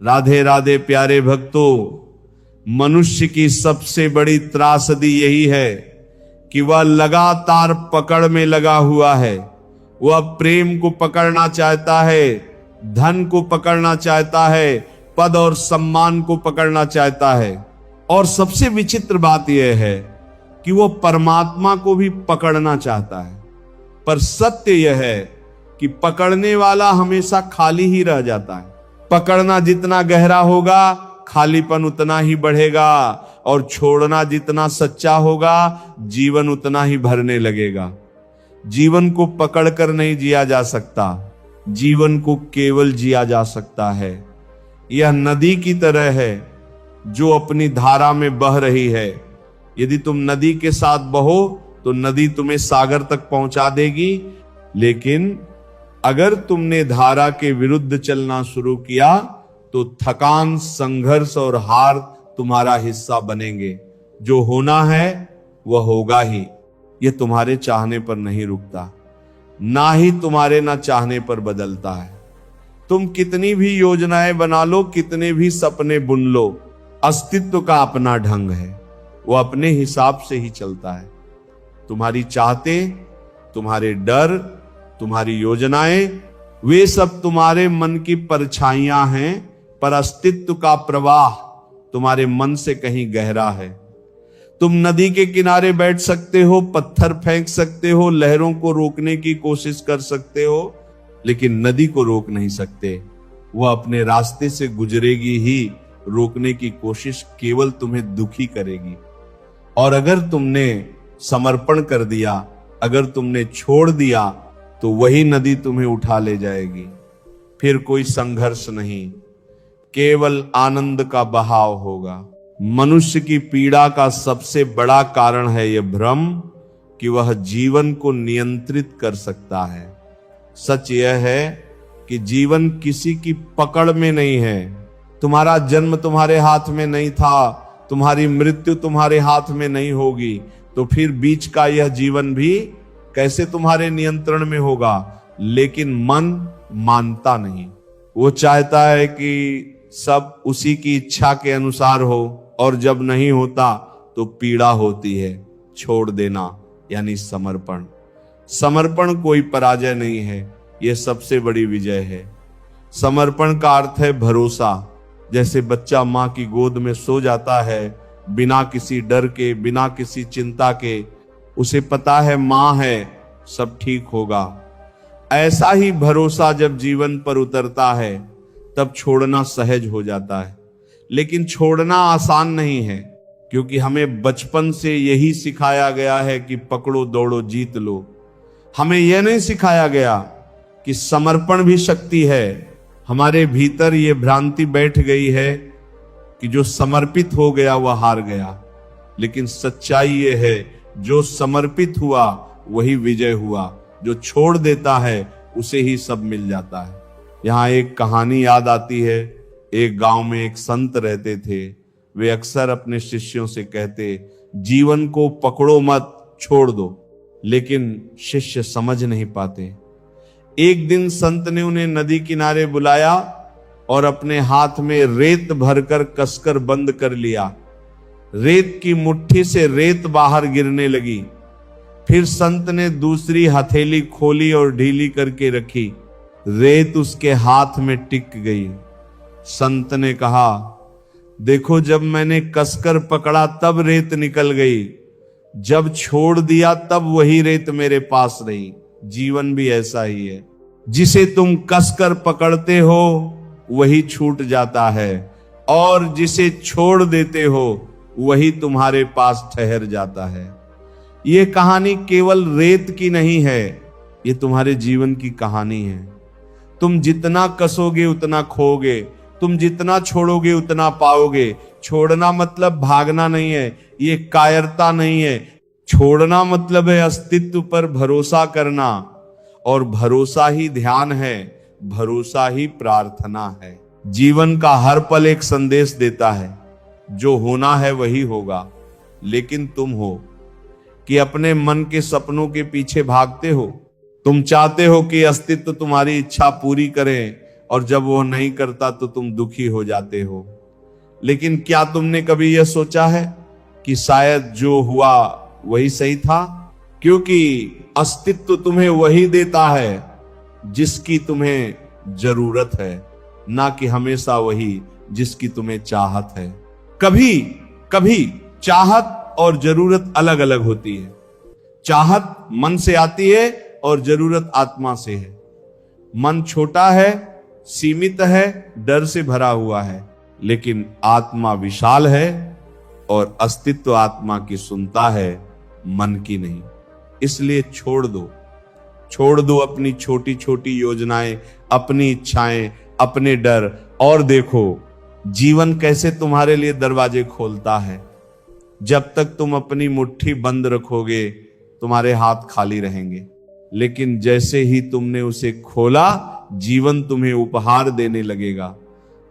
राधे राधे प्यारे भक्तों, मनुष्य की सबसे बड़ी त्रासदी यही है कि वह लगातार पकड़ में लगा हुआ है। वह प्रेम को पकड़ना चाहता है, धन को पकड़ना चाहता है, पद और सम्मान को पकड़ना चाहता है। और सबसे विचित्र बात यह है कि वह परमात्मा को भी पकड़ना चाहता है। पर सत्य यह है कि पकड़ने वाला हमेशा खाली ही रह जाता है। पकड़ना जितना गहरा होगा, खालीपन उतना ही बढ़ेगा, और छोड़ना जितना सच्चा होगा, जीवन उतना ही भरने लगेगा। जीवन को पकड़कर नहीं जिया जा सकता, जीवन को केवल जिया जा सकता है। यह नदी की तरह है जो अपनी धारा में बह रही है। यदि तुम नदी के साथ बहो तो नदी तुम्हें सागर तक पहुंचा देगी, लेकिन अगर तुमने धारा के विरुद्ध चलना शुरू किया तो थकान, संघर्ष और हार तुम्हारा हिस्सा बनेंगे। जो होना है वह होगा ही। यह तुम्हारे चाहने पर नहीं रुकता, ना ही तुम्हारे ना चाहने पर बदलता है। तुम कितनी भी योजनाएं बना लो, कितने भी सपने बुन लो, अस्तित्व का अपना ढंग है, वो अपने हिसाब से ही चलता है। तुम्हारी चाहते, तुम्हारे डर, तुम्हारी योजनाएं, वे सब तुम्हारे मन की परछाइयां हैं, पर अस्तित्व का प्रवाह तुम्हारे मन से कहीं गहरा है। तुम नदी के किनारे बैठ सकते हो, पत्थर फेंक सकते हो, लहरों को रोकने की कोशिश कर सकते हो, लेकिन नदी को रोक नहीं सकते। वह अपने रास्ते से गुजरेगी ही, रोकने की कोशिश केवल तुम्हें दुखी करेगी। और अगर तुमने समर्पण कर दिया, अगर तुमने छोड़ दिया, तो वही नदी तुम्हें उठा ले जाएगी। फिर कोई संघर्ष नहीं, केवल आनंद का बहाव होगा। मनुष्य की पीड़ा का सबसे बड़ा कारण है यह भ्रम कि वह जीवन को नियंत्रित कर सकता है। सच यह है कि जीवन किसी की पकड़ में नहीं है। तुम्हारा जन्म तुम्हारे हाथ में नहीं था, तुम्हारी मृत्यु तुम्हारे हाथ में नहीं होगी, तो फिर बीच का यह जीवन भी कैसे तुम्हारे नियंत्रण में होगा। लेकिन मन मानता नहीं, वो चाहता है कि सब उसी की इच्छा के अनुसार हो, और जब नहीं होता तो पीड़ा होती है। छोड़ देना यानी समर्पण। समर्पण कोई पराजय नहीं है, यह सबसे बड़ी विजय है। समर्पण का अर्थ है भरोसा। जैसे बच्चा मां की गोद में सो जाता है बिना किसी डर के, बिना किसी चिंता के, उसे पता है मां है, सब ठीक होगा। ऐसा ही भरोसा जब जीवन पर उतरता है तब छोड़ना सहज हो जाता है। लेकिन छोड़ना आसान नहीं है, क्योंकि हमें बचपन से यही सिखाया गया है कि पकड़ो, दौड़ो, जीत लो। हमें यह नहीं सिखाया गया कि समर्पण भी शक्ति है। हमारे भीतर यह भ्रांति बैठ गई है कि जो समर्पित हो गया वह हार गया। लेकिन सच्चाई यह है, जो समर्पित हुआ वही विजय हुआ। जो छोड़ देता है उसे ही सब मिल जाता है। यहां एक कहानी याद आती है। एक गांव में एक संत रहते थे। वे अक्सर अपने शिष्यों से कहते, जीवन को पकड़ो मत, छोड़ दो। लेकिन शिष्य समझ नहीं पाते। एक दिन संत ने उन्हें नदी किनारे बुलाया और अपने हाथ में रेत भरकर कसकर बंद कर लिया। रेत की मुट्ठी से रेत बाहर गिरने लगी। फिर संत ने दूसरी हथेली खोली और ढीली करके रखी। रेत उसके हाथ में टिक गई। संत ने कहा, देखो, जब मैंने कसकर पकड़ा तब रेत निकल गई, जब छोड़ दिया तब वही रेत मेरे पास रही। जीवन भी ऐसा ही है। जिसे तुम कसकर पकड़ते हो वही छूट जाता है, और जिसे छोड़ देते हो वही तुम्हारे पास ठहर जाता है। यह कहानी केवल रेत की नहीं है, यह तुम्हारे जीवन की कहानी है। तुम जितना कसोगे उतना खोगे, तुम जितना छोड़ोगे उतना पाओगे। छोड़ना मतलब भागना नहीं है, ये कायरता नहीं है। छोड़ना मतलब है अस्तित्व पर भरोसा करना, और भरोसा ही ध्यान है, भरोसा ही प्रार्थना है। जीवन का हर पल एक संदेश देता है, जो होना है वही होगा। लेकिन तुम हो कि अपने मन के सपनों के पीछे भागते हो। तुम चाहते हो कि अस्तित्व तुम्हारी इच्छा पूरी करे, और जब वो नहीं करता तो तुम दुखी हो जाते हो। लेकिन क्या तुमने कभी यह सोचा है कि शायद जो हुआ वही सही था? क्योंकि अस्तित्व तुम्हें वही देता है जिसकी तुम्हें जरूरत है, ना कि हमेशा वही जिसकी तुम्हें चाहत है। कभी कभी चाहत और जरूरत अलग अलग होती है। चाहत मन से आती है और जरूरत आत्मा से है। मन छोटा है, सीमित है, डर से भरा हुआ है, लेकिन आत्मा विशाल है और अस्तित्व आत्मा की सुनता है, मन की नहीं। इसलिए छोड़ दो अपनी छोटी छोटी योजनाएं, अपनी इच्छाएं, अपने डर, और देखो जीवन कैसे तुम्हारे लिए दरवाजे खोलता है। जब तक तुम अपनी मुट्ठी बंद रखोगे तुम्हारे हाथ खाली रहेंगे, लेकिन जैसे ही तुमने उसे खोला जीवन तुम्हें उपहार देने लगेगा।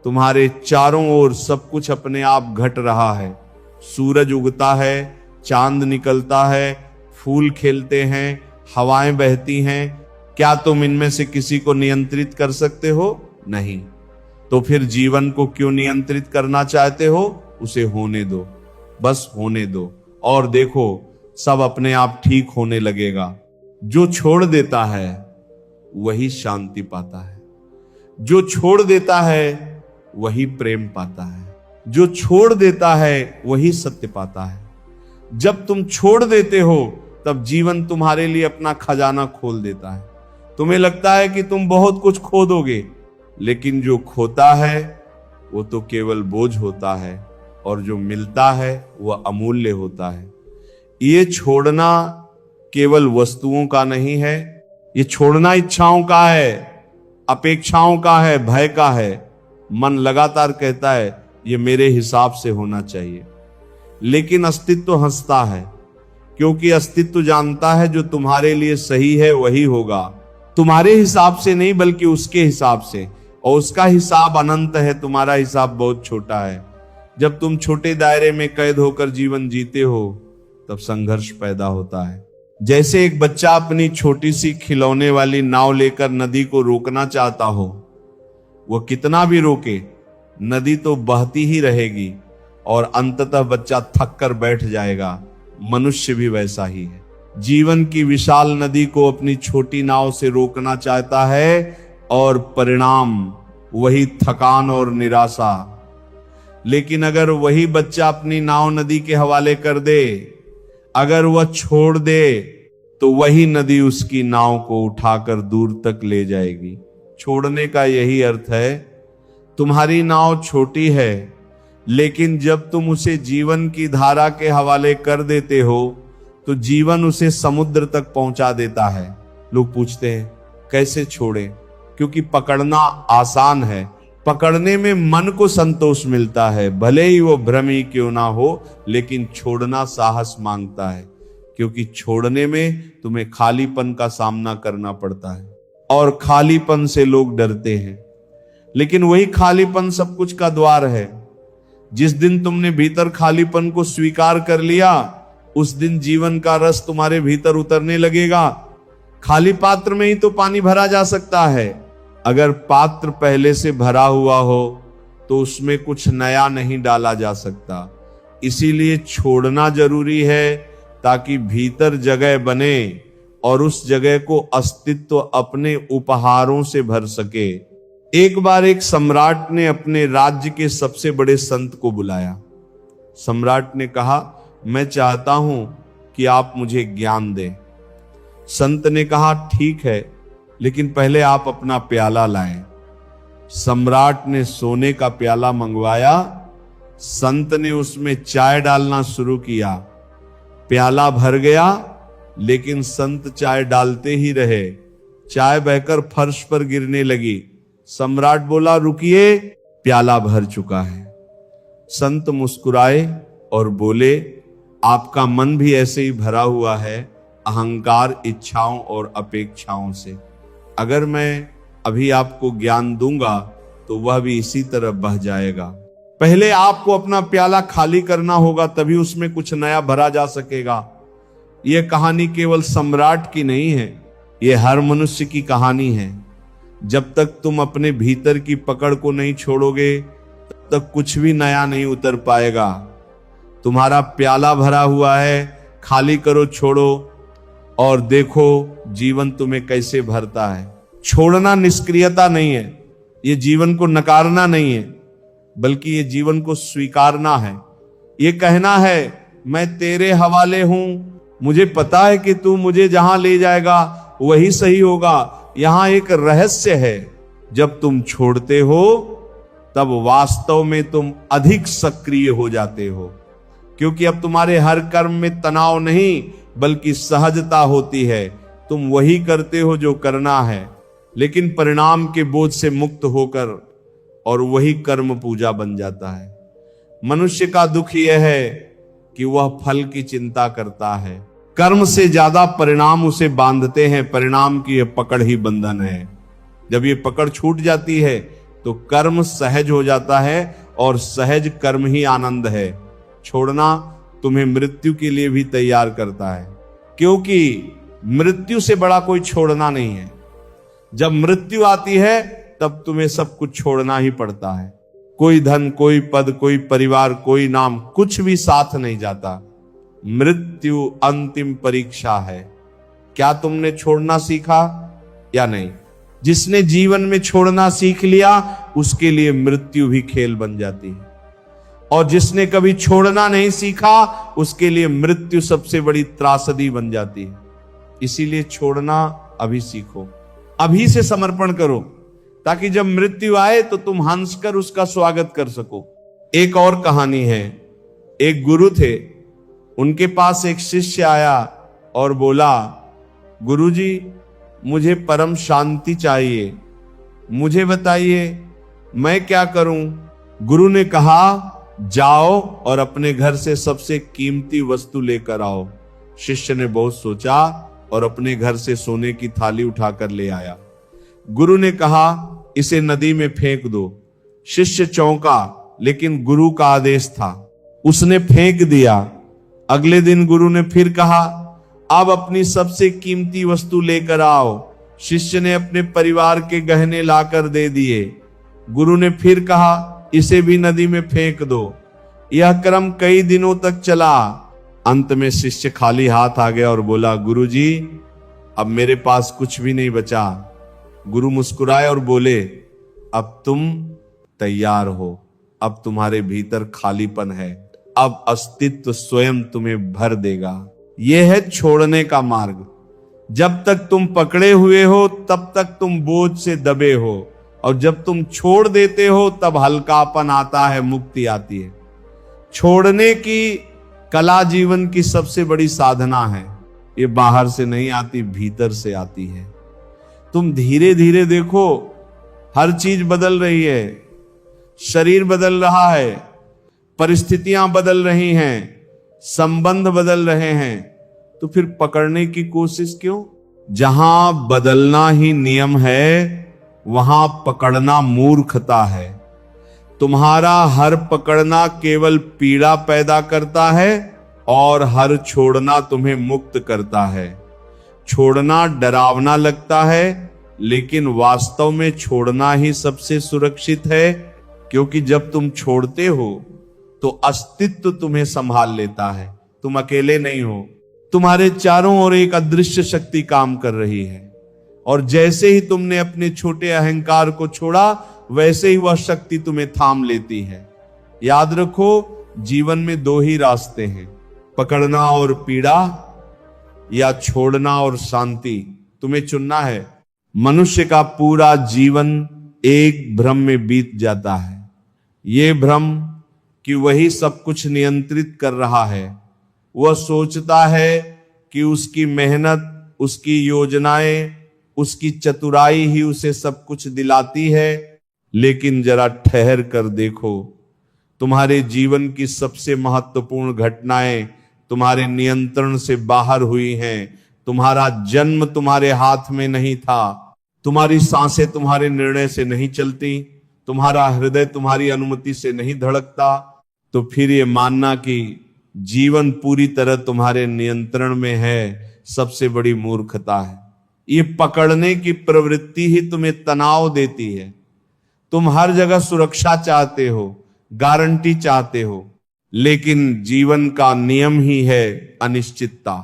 तुम्हारे चारों ओर सब कुछ अपने आप घट रहा है। सूरज उगता है, चांद निकलता है, फूल खिलते हैं, हवाएं बहती हैं। क्या तुम इनमें से किसी को नियंत्रित कर सकते हो? नहीं। तो फिर जीवन को क्यों नियंत्रित करना चाहते हो? उसे होने दो, बस होने दो, और देखो सब अपने आप ठीक होने लगेगा। जो छोड़ देता है वही शांति पाता है, जो छोड़ देता है वही प्रेम पाता है, जो छोड़ देता है वही सत्य पाता है। जब तुम छोड़ देते हो तब जीवन तुम्हारे लिए अपना खजाना खोल देता है। तुम्हें लगता है कि तुम बहुत कुछ खो दोगे, लेकिन जो खोता है वो तो केवल बोझ होता है, और जो मिलता है वह अमूल्य होता है। ये छोड़ना केवल वस्तुओं का नहीं है, ये छोड़ना इच्छाओं का है, अपेक्षाओं का है, भय का है। मन लगातार कहता है ये मेरे हिसाब से होना चाहिए, लेकिन अस्तित्व हंसता है, क्योंकि अस्तित्व जानता है जो तुम्हारे लिए सही है वही होगा। तुम्हारे हिसाब से नहीं, बल्कि उसके हिसाब से, और उसका हिसाब अनंत है, तुम्हारा हिसाब बहुत छोटा है। जब तुम छोटे दायरे में कैद होकर जीवन जीते हो तब संघर्ष पैदा होता है। जैसे एक बच्चा अपनी छोटी सी खिलौने वाली नाव लेकर नदी को रोकना चाहता हो, वह कितना भी रोके नदी तो बहती ही रहेगी और अंततः बच्चा थक कर बैठ जाएगा। मनुष्य भी वैसा ही है। जीवन की विशाल नदी को अपनी छोटी नाव से रोकना चाहता है और परिणाम वही थकान और निराशा। लेकिन अगर वही बच्चा अपनी नाव नदी के हवाले कर दे, अगर वह छोड़ दे, तो वही नदी उसकी नाव को उठाकर दूर तक ले जाएगी। छोड़ने का यही अर्थ है। तुम्हारी नाव छोटी है, लेकिन जब तुम उसे जीवन की धारा के हवाले कर देते हो तो जीवन उसे समुद्र तक पहुंचा देता है। लोग पूछते हैं कैसे छोड़ें? क्योंकि पकड़ना आसान है, पकड़ने में मन को संतोष मिलता है, भले ही वो भ्रम ही क्यों ना हो, लेकिन छोड़ना साहस मांगता है, क्योंकि छोड़ने में तुम्हें खालीपन का सामना करना पड़ता है, और खालीपन से लोग डरते हैं। लेकिन वही खालीपन सब कुछ का द्वार है। जिस दिन तुमने भीतर खालीपन को स्वीकार कर लिया, उस दिन जीवन का रस तुम्हारे भीतर उतरने लगेगा। खाली पात्र में ही तो पानी भरा जा सकता है। अगर पात्र पहले से भरा हुआ हो तो उसमें कुछ नया नहीं डाला जा सकता। इसीलिए छोड़ना जरूरी है, ताकि भीतर जगह बने और उस जगह को अस्तित्व अपने उपहारों से भर सके। एक बार एक सम्राट ने अपने राज्य के सबसे बड़े संत को बुलाया। सम्राट ने कहा, मैं चाहता हूं कि आप मुझे ज्ञान दें। संत ने कहा, ठीक है, लेकिन पहले आप अपना प्याला लाएं। सम्राट ने सोने का प्याला मंगवाया। संत ने उसमें चाय डालना शुरू किया। प्याला भर गया, लेकिन संत चाय डालते ही रहे। चाय बहकर फर्श पर गिरने लगी। सम्राट बोला, रुकिए, प्याला भर चुका है। संत मुस्कुराए और बोले, आपका मन भी ऐसे ही भरा हुआ है, अहंकार, इच्छाओं और अपेक्षाओं से। अगर मैं अभी आपको ज्ञान दूंगा तो वह भी इसी तरह बह जाएगा। पहले आपको अपना प्याला खाली करना होगा, तभी उसमें कुछ नया भरा जा सकेगा। यह कहानी केवल सम्राट की नहीं है, यह हर मनुष्य की कहानी है। जब तक तुम अपने भीतर की पकड़ को नहीं छोड़ोगे तब तक कुछ भी नया नहीं उतर पाएगा। तुम्हारा प्याला भरा हुआ है, खाली करो, छोड़ो और देखो जीवन तुम्हें कैसे भरता है। छोड़ना निष्क्रियता नहीं है, ये जीवन को नकारना नहीं है, बल्कि ये जीवन को स्वीकारना है। ये कहना है मैं तेरे हवाले हूं, मुझे पता है कि तू मुझे जहां ले जाएगा वही सही होगा। यहां एक रहस्य है, जब तुम छोड़ते हो तब वास्तव में तुम अधिक सक्रिय हो जाते हो, क्योंकि अब तुम्हारे हर कर्म में तनाव नहीं बल्कि सहजता होती है। तुम वही करते हो जो करना है, लेकिन परिणाम के बोझ से मुक्त होकर, और वही कर्म पूजा बन जाता है। मनुष्य का दुख यह है कि वह फल की चिंता करता है, कर्म से ज्यादा परिणाम उसे बांधते हैं। परिणाम की यह पकड़ ही बंधन है। जब ये पकड़ छूट जाती है तो कर्म सहज हो जाता है, और सहज कर्म ही आनंद है। छोड़ना तुम्हें मृत्यु के लिए भी तैयार करता है, क्योंकि मृत्यु से बड़ा कोई छोड़ना नहीं है। जब मृत्यु आती है तब तुम्हें सब कुछ छोड़ना ही पड़ता है। कोई धन, कोई पद, कोई परिवार, कोई नाम, कुछ भी साथ नहीं जाता। मृत्यु अंतिम परीक्षा है। क्या तुमने छोड़ना सीखा या नहीं? जिसने जीवन में छोड़ना सीख लिया उसके लिए मृत्यु भी खेल बन जाती है, और जिसने कभी छोड़ना नहीं सीखा उसके लिए मृत्यु सबसे बड़ी त्रासदी बन जाती है। इसीलिए छोड़ना अभी सीखो, अभी से समर्पण करो, ताकि जब मृत्यु आए तो तुम हंसकर उसका स्वागत कर सको। एक और कहानी है। एक गुरु थे, उनके पास एक शिष्य आया और बोला, गुरुजी मुझे परम शांति चाहिए, मुझे बताइए मैं क्या करूं? गुरु ने कहा, जाओ और अपने घर से सबसे कीमती वस्तु लेकर आओ। शिष्य ने बहुत सोचा और अपने घर से सोने की थाली उठाकर ले आया। गुरु ने कहा, इसे नदी में फेंक दो। शिष्य चौंका, लेकिन गुरु का आदेश था, उसने फेंक दिया। अगले दिन गुरु ने फिर कहा, अब अपनी सबसे कीमती वस्तु लेकर आओ। शिष्य ने अपने परिवार के गहने लाकर दे दिए। गुरु ने फिर कहा, इसे भी नदी में फेंक दो। यह क्रम कई दिनों तक चला। अंत में शिष्य खाली हाथ आ गया और बोला, गुरुजी अब मेरे पास कुछ भी नहीं बचा। गुरु मुस्कुराए और बोले, अब तुम तैयार हो, अब तुम्हारे भीतर खालीपन है, अब अस्तित्व स्वयं तुम्हें भर देगा। यह है छोड़ने का मार्ग। जब तक तुम पकड़े हुए हो तब तक तुम बोझ से दबे हो, और जब तुम छोड़ देते हो तब हल्कापन आता है, मुक्ति आती है। छोड़ने की कला जीवन की सबसे बड़ी साधना है। ये बाहर से नहीं आती, भीतर से आती है। तुम धीरे धीरे देखो, हर चीज बदल रही है, शरीर बदल रहा है, परिस्थितियां बदल रही हैं, संबंध बदल रहे हैं, तो फिर पकड़ने की कोशिश क्यों? जहां बदलना ही नियम है वहां पकड़ना मूर्खता है। तुम्हारा हर पकड़ना केवल पीड़ा पैदा करता है, और हर छोड़ना तुम्हें मुक्त करता है। छोड़ना डरावना लगता है, लेकिन वास्तव में छोड़ना ही सबसे सुरक्षित है, क्योंकि जब तुम छोड़ते हो तो अस्तित्व तुम्हें संभाल लेता है। तुम अकेले नहीं हो, तुम्हारे चारों ओर एक अदृश्य शक्ति काम कर रही है, और जैसे ही तुमने अपने छोटे अहंकार को छोड़ा वैसे ही वह शक्ति तुम्हें थाम लेती है। याद रखो, जीवन में दो ही रास्ते हैं, पकड़ना और पीड़ा, या छोड़ना और शांति। तुम्हें चुनना है। मनुष्य का पूरा जीवन एक भ्रम में बीत जाता है। ये भ्रम कि वही सब कुछ नियंत्रित कर रहा है। वह सोचता है कि उसकी मेहनत, उसकी योजनाएं, उसकी चतुराई ही उसे सब कुछ दिलाती है, लेकिन जरा ठहर कर देखो, तुम्हारे जीवन की सबसे महत्वपूर्ण घटनाएं तुम्हारे नियंत्रण से बाहर हुई हैं। तुम्हारा जन्म तुम्हारे हाथ में नहीं था, तुम्हारी सांसें तुम्हारे निर्णय से नहीं चलती, तुम्हारा हृदय तुम्हारी अनुमति से नहीं धड़कता। तो फिर ये मानना कि जीवन पूरी तरह तुम्हारे नियंत्रण में है, सबसे बड़ी मूर्खता है। ये पकड़ने की प्रवृत्ति ही तुम्हें तनाव देती है। तुम हर जगह सुरक्षा चाहते हो, गारंटी चाहते हो, लेकिन जीवन का नियम ही है अनिश्चितता।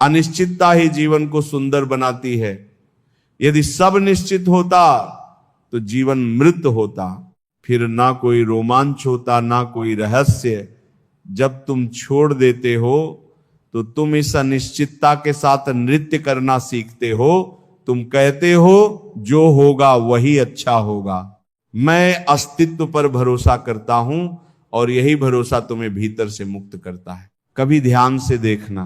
अनिश्चितता ही जीवन को सुंदर बनाती है। यदि सब निश्चित होता तो जीवन मृत होता, फिर ना कोई रोमांच होता, ना कोई रहस्य। जब तुम छोड़ देते हो तो तुम इस अनिश्चितता के साथ नृत्य करना सीखते हो। तुम कहते हो जो होगा वही अच्छा होगा। मैं अस्तित्व पर भरोसा करता हूं और यही भरोसा तुम्हें भीतर से मुक्त करता है। कभी ध्यान से देखना,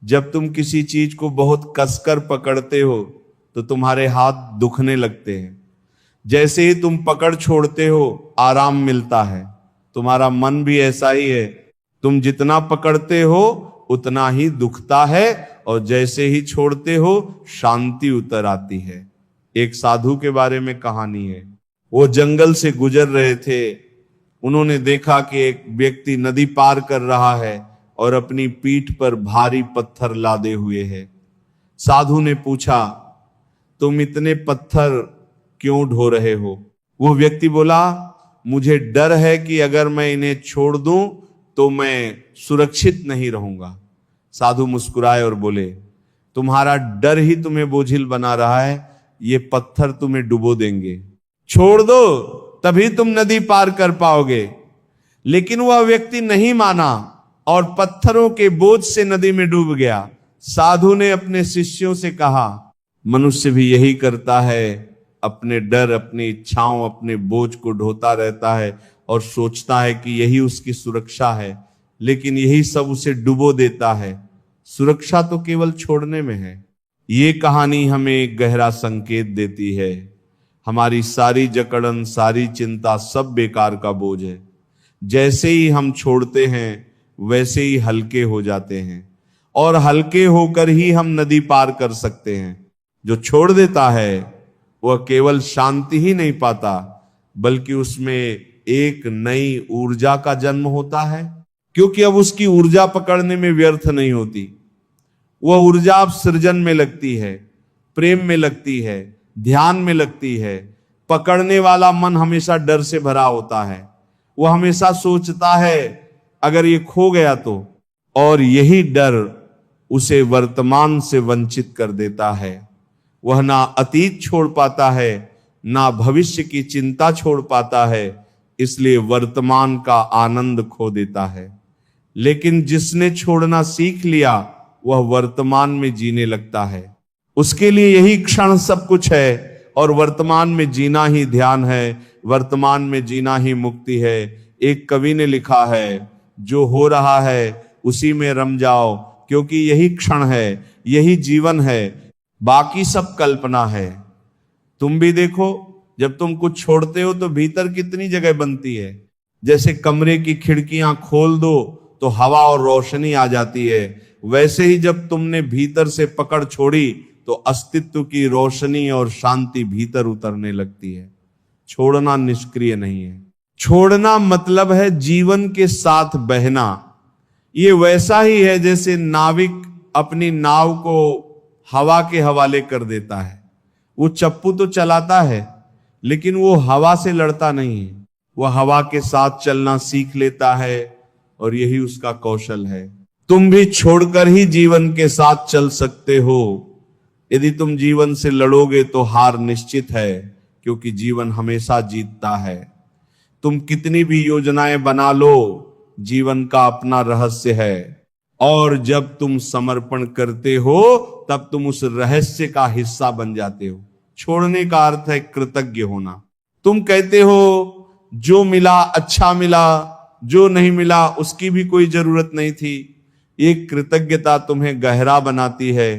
जब तुम किसी चीज को बहुत कसकर पकड़ते हो तो तुम्हारे हाथ दुखने लगते हैं। जैसे ही तुम पकड़ छोड़ते हो आराम मिलता है। तुम्हारा मन भी ऐसा ही है, तुम जितना पकड़ते हो उतना ही दुखता है और जैसे ही छोड़ते हो शांति उतर आती है। एक साधु के बारे में कहानी है। वो जंगल से गुजर रहे थे। उन्होंने देखा कि एक व्यक्ति नदी पार कर रहा है और अपनी पीठ पर भारी पत्थर लादे हुए है। साधु ने पूछा, तुम इतने पत्थर क्यों ढो रहे हो? वो व्यक्ति बोला, मुझे डर है कि अगर मैं इन्हें छोड़ दूं तो मैं सुरक्षित नहीं रहूंगा। साधु मुस्कुराए और बोले, तुम्हारा डर ही तुम्हें बोझिल बना रहा है, ये पत्थर तुम्हें डुबो देंगे। छोड़ दो तभी तुम नदी पार कर पाओगे। लेकिन वह व्यक्ति नहीं माना और पत्थरों के बोझ से नदी में डूब गया। साधु ने अपने शिष्यों से कहा, मनुष्य भी यही करता है, अपने डर, अपनी इच्छाओं, अपने बोझ को ढोता रहता है और सोचता है कि यही उसकी सुरक्षा है, लेकिन यही सब उसे डुबो देता है। सुरक्षा तो केवल छोड़ने में है। ये कहानी हमें गहरा संकेत देती है। हमारी सारी जकड़न, सारी चिंता सब बेकार का बोझ है। जैसे ही हम छोड़ते हैं वैसे ही हल्के हो जाते हैं और हल्के होकर ही हम नदी पार कर सकते हैं। जो छोड़ देता है वह केवल शांति ही नहीं पाता, बल्कि उसमें एक नई ऊर्जा का जन्म होता है, क्योंकि अब उसकी ऊर्जा पकड़ने में व्यर्थ नहीं होती। वह ऊर्जा अब सृजन में लगती है, प्रेम में लगती है, ध्यान में लगती है। पकड़ने वाला मन हमेशा डर से भरा होता है। वह हमेशा सोचता है अगर ये खो गया तो, और यही डर उसे वर्तमान से वंचित कर देता है। वह ना अतीत छोड़ पाता है, ना भविष्य की चिंता छोड़ पाता है, इसलिए वर्तमान का आनंद खो देता है। लेकिन जिसने छोड़ना सीख लिया वह वर्तमान में जीने लगता है। उसके लिए यही क्षण सब कुछ है और वर्तमान में जीना ही ध्यान है, वर्तमान में जीना ही मुक्ति है। एक कवि ने लिखा है, जो हो रहा है उसी में रम जाओ, क्योंकि यही क्षण है, यही जीवन है, बाकी सब कल्पना है। तुम भी देखो, जब तुम कुछ छोड़ते हो तो भीतर कितनी जगह बनती है। जैसे कमरे की खिड़कियां खोल दो तो हवा और रोशनी आ जाती है, वैसे ही जब तुमने भीतर से पकड़ छोड़ी तो अस्तित्व की रोशनी और शांति भीतर उतरने लगती है। छोड़ना निष्क्रिय नहीं है। छोड़ना मतलब है जीवन के साथ बहना। ये वैसा ही है जैसे नाविक अपनी नाव को हवा के हवाले कर देता है। वो चप्पू तो चलाता है, लेकिन वो हवा से लड़ता नहीं है। वह हवा के साथ चलना सीख लेता है और यही उसका कौशल है। तुम भी छोड़कर ही जीवन के साथ चल सकते हो। यदि तुम जीवन से लड़ोगे तो हार निश्चित है, क्योंकि जीवन हमेशा जीतता है। तुम कितनी भी योजनाएं बना लो, जीवन का अपना रहस्य है, और जब तुम समर्पण करते हो तब तुम उस रहस्य का हिस्सा बन जाते हो। छोड़ने का अर्थ है कृतज्ञ होना। तुम कहते हो जो मिला अच्छा मिला, जो नहीं मिला उसकी भी कोई जरूरत नहीं थी। ये कृतज्ञता तुम्हें गहरा बनाती है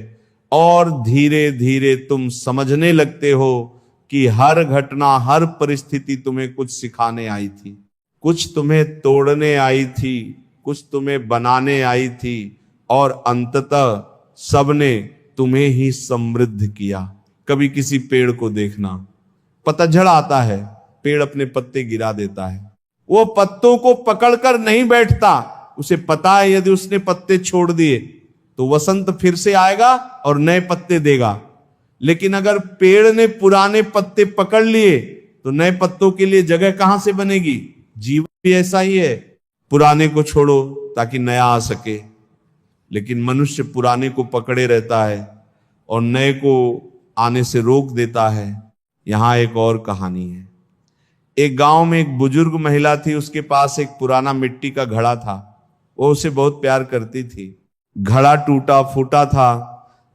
और धीरे धीरे तुम समझने लगते हो कि हर घटना, हर परिस्थिति तुम्हें कुछ सिखाने आई थी, कुछ तुम्हें तोड़ने आई थी, कुछ तुम्हें बनाने आई थी, और अंततः सबने तुम्हें ही समृद्ध किया। कभी किसी पेड़ को देखना, पतझड़ आता है, पेड़ अपने पत्ते गिरा देता है। वो पत्तों को पकड़कर नहीं बैठता, उसे पता है यदि उसने पत्ते छोड़ दिए तो वसंत फिर से आएगा और नए पत्ते देगा। लेकिन अगर पेड़ ने पुराने पत्ते पकड़ लिए तो नए पत्तों के लिए जगह कहां से बनेगी? जीवन भी ऐसा ही है, पुराने को छोड़ो ताकि नया आ सके, लेकिन मनुष्य पुराने को पकड़े रहता है और नए को आने से रोक देता है। यहां एक और कहानी है। एक गांव में एक बुजुर्ग महिला थी, उसके पास एक पुराना मिट्टी का घड़ा था। वो उसे बहुत प्यार करती थी। घड़ा टूटा फूटा था,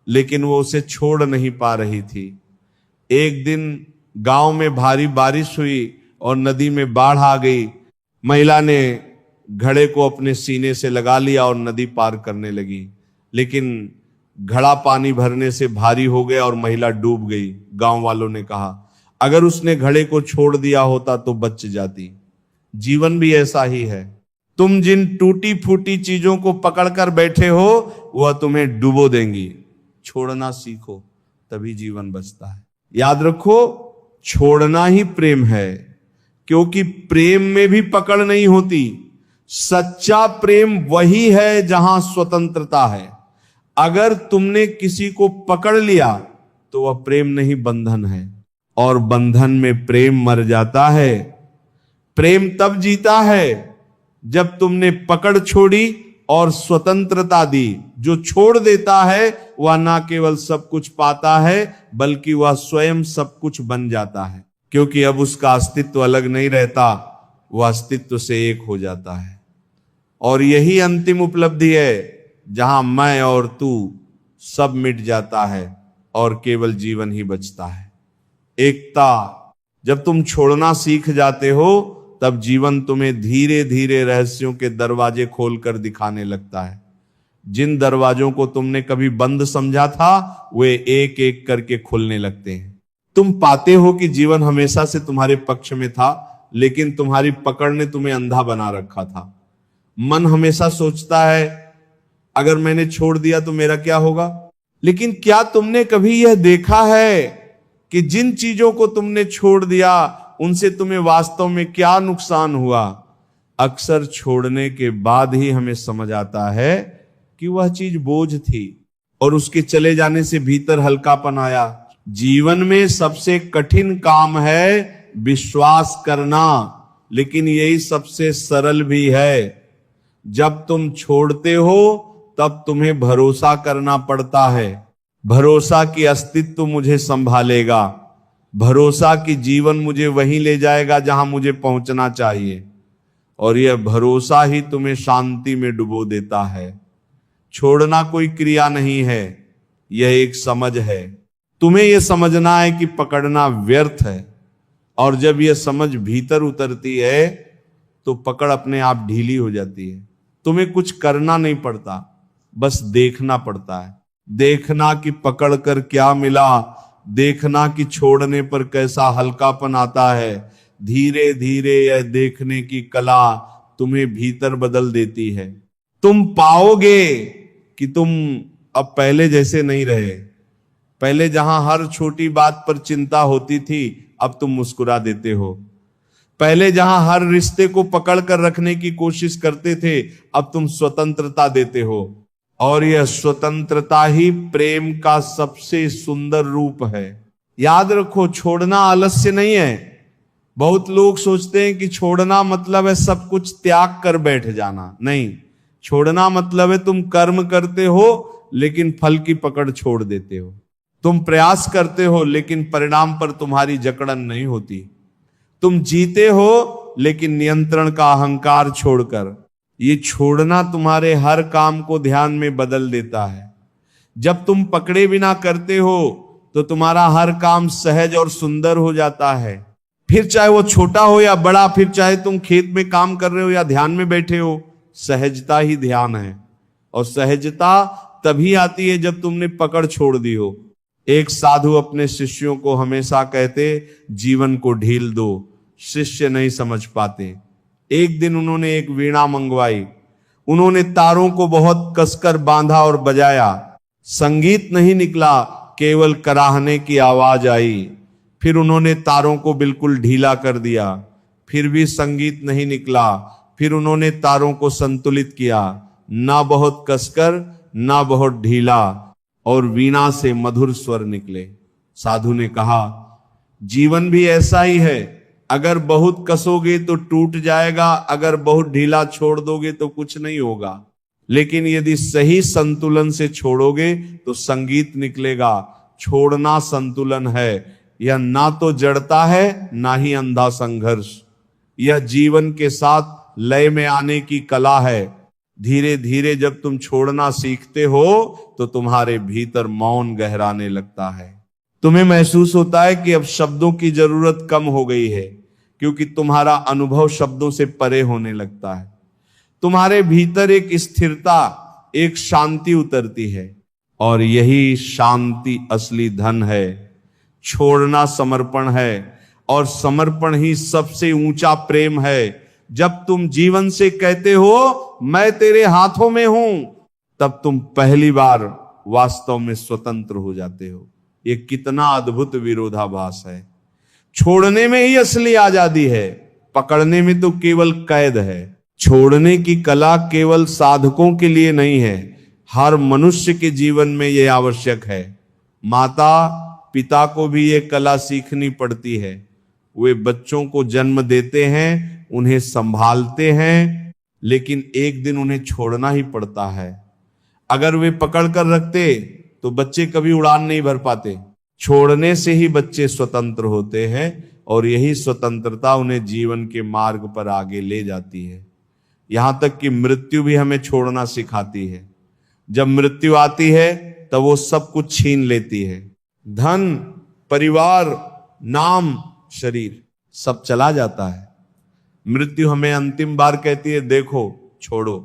लेकिन वो उसे छोड़ नहीं पा रही थी। एक दिन गांव में भारी बारिश हुई और नदी में बाढ़ आ गई। महिला ने घड़े को अपने सीने से लगा लिया और नदी पार करने लगी, लेकिन घड़ा पानी भरने से भारी हो गया और महिला डूब गई। गांव वालों ने कहा, अगर उसने घड़े को छोड़ दिया होता तो बच जाती। जीवन भी ऐसा ही है। तुम जिन टूटी फूटी चीजों को पकड़कर बैठे हो वह तुम्हें डुबो देंगी। छोड़ना सीखो, तभी जीवन बचता है। याद रखो, छोड़ना ही प्रेम है, क्योंकि प्रेम में भी पकड़ नहीं होती। सच्चा प्रेम वही है जहां स्वतंत्रता है। अगर तुमने किसी को पकड़ लिया तो वह प्रेम नहीं, बंधन है, और बंधन में प्रेम मर जाता है। प्रेम तब जीता है जब तुमने पकड़ छोड़ी और स्वतंत्रता दी। जो छोड़ देता है वह ना केवल सब कुछ पाता है, बल्कि वह स्वयं सब कुछ बन जाता है, क्योंकि अब उसका अस्तित्व अलग नहीं रहता, वह अस्तित्व से एक हो जाता है। और यही अंतिम उपलब्धि है जहां मैं और तू सब मिट जाता है और केवल जीवन ही बचता है। एकता। जब तुम छोड़ना सीख जाते हो तब जीवन तुम्हें धीरे धीरे रहस्यों के दरवाजे खोलकर दिखाने लगता है। जिन दरवाजों को तुमने कभी बंद समझा था वे एक एक करके खुलने लगते हैं। तुम पाते हो कि जीवन हमेशा से तुम्हारे पक्ष में था, लेकिन तुम्हारी पकड़ ने तुम्हें अंधा बना रखा था। मन हमेशा सोचता है अगर मैंने छोड़ दिया तो मेरा क्या होगा, लेकिन क्या तुमने कभी यह देखा है कि जिन चीजों को तुमने छोड़ दिया उनसे तुम्हें वास्तव में क्या नुकसान हुआ? अक्सर छोड़ने के बाद ही हमें समझ आता है कि वह चीज बोझ थी और उसके चले जाने से भीतर हल्कापन आया। जीवन में सबसे कठिन काम है विश्वास करना, लेकिन यही सबसे सरल भी है। जब तुम छोड़ते हो तब तुम्हें भरोसा करना पड़ता है। भरोसा कि अस्तित्व मुझे संभालेगा, भरोसा कि जीवन मुझे वहीं ले जाएगा जहां मुझे पहुंचना चाहिए, और यह भरोसा ही तुम्हें शांति में डुबो देता है। छोड़ना कोई क्रिया नहीं है, यह एक समझ है। तुम्हें यह समझना है कि पकड़ना व्यर्थ है, और जब यह समझ भीतर उतरती है तो पकड़ अपने आप ढीली हो जाती है। तुम्हें कुछ करना नहीं पड़ता, बस देखना पड़ता है। देखना कि पकड़ कर क्या मिला, देखना कि छोड़ने पर कैसा हल्कापन आता है। धीरे धीरे यह देखने की कला तुम्हें भीतर बदल देती है। तुम पाओगे कि तुम अब पहले जैसे नहीं रहे। पहले जहां हर छोटी बात पर चिंता होती थी, अब तुम मुस्कुरा देते हो। पहले जहां हर रिश्ते को पकड़ कर रखने की कोशिश करते थे, अब तुम स्वतंत्रता देते हो। और यह स्वतंत्रता ही प्रेम का सबसे सुंदर रूप है। याद रखो, छोड़ना आलस्य नहीं है। बहुत लोग सोचते हैं कि छोड़ना मतलब है सब कुछ त्याग कर बैठ जाना। नहीं, छोड़ना मतलब है तुम कर्म करते हो लेकिन फल की पकड़ छोड़ देते हो। तुम प्रयास करते हो लेकिन परिणाम पर तुम्हारी जकड़न नहीं होती। तुम जीते हो लेकिन नियंत्रण का अहंकार छोड़कर। ये छोड़ना तुम्हारे हर काम को ध्यान में बदल देता है। जब तुम पकड़े बिना करते हो तो तुम्हारा हर काम सहज और सुंदर हो जाता है। फिर चाहे वो छोटा हो या बड़ा, फिर चाहे तुम खेत में काम कर रहे हो या ध्यान में बैठे हो, सहजता ही ध्यान है। और सहजता तभी आती है जब तुमने पकड़ छोड़ दी हो। एक साधु अपने शिष्यों को हमेशा कहते, जीवन को ढील दो, शिष्य नहीं समझ पाते। एक दिन उन्होंने एक वीणा मंगवाई। उन्होंने तारों को बहुत कसकर बांधा और बजाया। संगीत नहीं निकला, केवल कराहने की आवाज आई। फिर उन्होंने तारों को बिल्कुल ढीला कर दिया, फिर भी संगीत नहीं निकला। फिर उन्होंने तारों को संतुलित किया, ना बहुत कसकर ना बहुत ढीला, और वीणा से मधुर स्वर निकले। साधु ने कहा, जीवन भी ऐसा ही है, अगर बहुत कसोगे तो टूट जाएगा, अगर बहुत ढीला छोड़ दोगे तो कुछ नहीं होगा, लेकिन यदि सही संतुलन से छोड़ोगे तो संगीत निकलेगा। छोड़ना संतुलन है, यह ना तो जड़ता है ना ही अंधा संघर्ष, यह जीवन के साथ लय में आने की कला है। धीरे धीरे जब तुम छोड़ना सीखते हो तो तुम्हारे भीतर मौन गहराने लगता है। तुम्हें महसूस होता है कि अब शब्दों की जरूरत कम हो गई है, क्योंकि तुम्हारा अनुभव शब्दों से परे होने लगता है। तुम्हारे भीतर एक स्थिरता, एक शांति उतरती है, और यही शांति असली धन है। छोड़ना समर्पण है, और समर्पण ही सबसे ऊंचा प्रेम है। जब तुम जीवन से कहते हो मैं तेरे हाथों में हूं, तब तुम पहली बार वास्तव में स्वतंत्र हो जाते हो। ये कितना अद्भुत विरोधाभास है। छोड़ने में ही असली आजादी है, पकड़ने में तो केवल कैद है। छोड़ने की कला केवल साधकों के लिए नहीं है, हर मनुष्य के जीवन में यह आवश्यक है। माता पिता को भी यह कला सीखनी पड़ती है। वे बच्चों को जन्म देते हैं, उन्हें संभालते हैं, लेकिन एक दिन उन्हें छोड़ना ही पड़ता है। अगर वे पकड़ कर रखते तो बच्चे कभी उड़ान नहीं भर पाते। छोड़ने से ही बच्चे स्वतंत्र होते हैं, और यही स्वतंत्रता उन्हें जीवन के मार्ग पर आगे ले जाती है। यहां तक कि मृत्यु भी हमें छोड़ना सिखाती है। जब मृत्यु आती है तब वो सब कुछ छीन लेती है। धन, परिवार, नाम, शरीर सब चला जाता है। मृत्यु हमें अंतिम बार कहती है देखो छोड़ो,